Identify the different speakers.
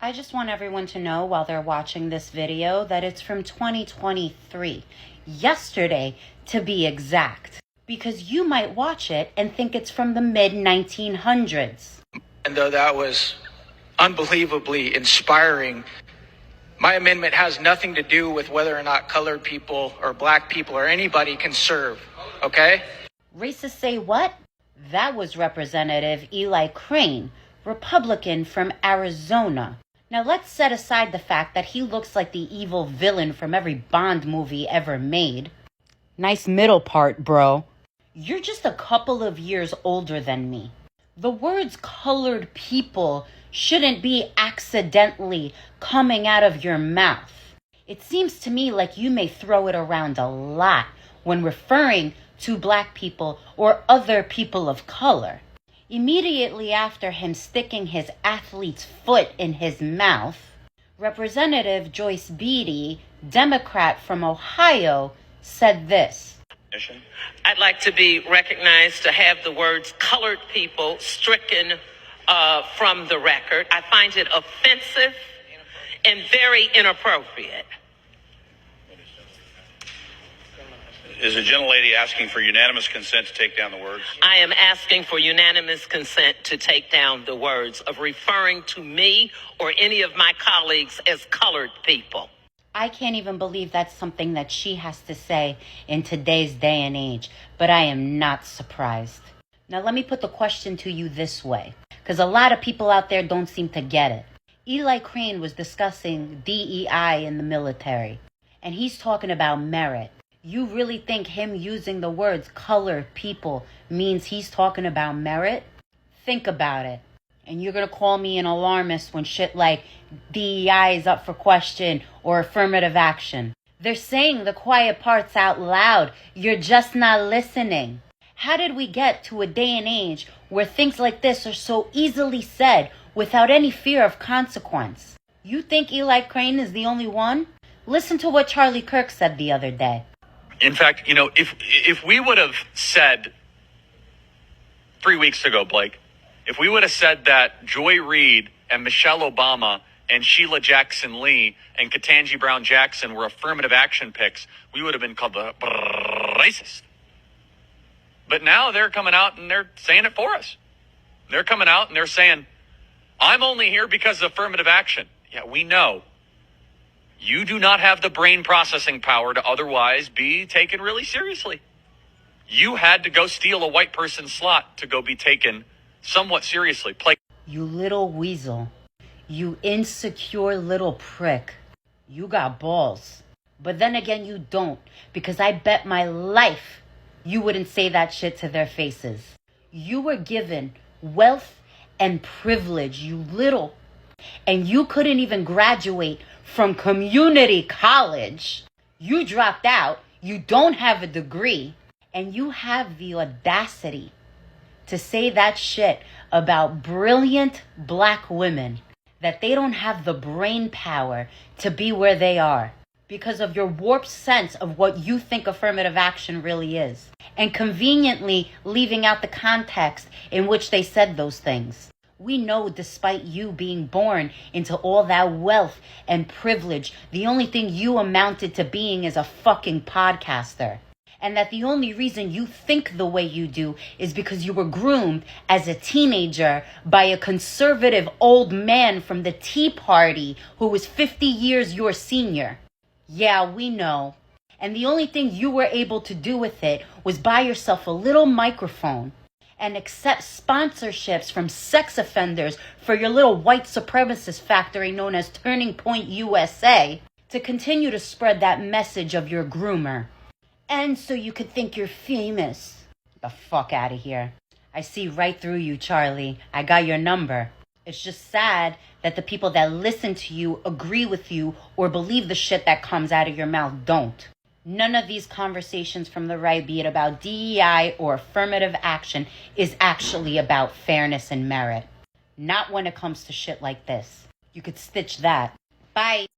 Speaker 1: I just want everyone to know while they're watching this video that it's from 2023, yesterday to be exact, because you might watch it and think it's from the mid-1900s.
Speaker 2: And though that was unbelievably inspiring, my amendment has nothing to do with whether or not colored people or black people or anybody can serve, okay?
Speaker 1: Racists say what? That was Representative Eli Crane, Republican from Arizona. Now let's set aside the fact that he looks like the evil villain from every Bond movie ever made. Nice middle part, bro. You're just a couple of years older than me. The words colored people shouldn't be accidentally coming out of your mouth. It seems to me like you may throw it around a lot when referring to black people or other people of color. Immediately after him sticking his athlete's foot in his mouth, Representative Joyce Beatty, Democrat from Ohio, said this.
Speaker 3: I'd like to be recognized to have the words colored people stricken from the record. I find it offensive and very inappropriate.
Speaker 4: Is the gentlelady asking for unanimous consent to take down the words?
Speaker 3: I am asking for unanimous consent to take down the words of referring to me or any of my colleagues as colored people.
Speaker 1: I can't even believe that's something that she has to say in today's day and age, but I am not surprised. Now let me put the question to you this way, because a lot of people out there don't seem to get it. Eli Crane was discussing DEI in the military, and he's talking about merit. You really think him using the words colored people means he's talking about merit? Think about it. And you're going to call me an alarmist when shit like DEI is up for question or affirmative action. They're saying the quiet parts out loud. You're just not listening. How did we get to a day and age where things like this are so easily said without any fear of consequence? You think Eli Crane is the only one? Listen to what Charlie Kirk said the other day.
Speaker 4: In fact, if we would have said 3 weeks ago, Blake, if we would have said that Joy Reid and Michelle Obama and Sheila Jackson Lee and Ketanji Brown Jackson were affirmative action picks, we would have been called the racist. But now they're coming out and they're saying it for us. They're coming out and they're saying, I'm only here because of affirmative action. Yeah, we know. You do not have the brain processing power to otherwise be taken really seriously. You had to go steal a white person's slot to go be taken somewhat seriously.
Speaker 1: You little weasel. You insecure little prick. You got balls. But then again, you don't. Because I bet my life you wouldn't say that shit to their faces. You were given wealth and privilege, you little. And you couldn't even graduate from community college. You dropped out. You don't have a degree. And you have the audacity to say that shit about brilliant black women, that they don't have the brain power to be where they are because of your warped sense of what you think affirmative action really is, and conveniently leaving out the context in which they said those things. We know despite you being born into all that wealth and privilege, the only thing you amounted to being is a fucking podcaster. And that the only reason you think the way you do is because you were groomed as a teenager by a conservative old man from the Tea Party who was 50 years your senior. Yeah, we know. And the only thing you were able to do with it was buy yourself a little microphone and accept sponsorships from sex offenders for your little white supremacist factory known as Turning Point USA to continue to spread that message of your groomer. And so you could think you're famous. Get the fuck out of here. I see right through you, Charlie. I got your number. It's just sad that the people that listen to you, agree with you, or believe the shit that comes out of your mouth don't. None of these conversations from the right, be it about DEI or affirmative action, is actually about fairness and merit. Not when it comes to shit like this. You could stitch that. Bye.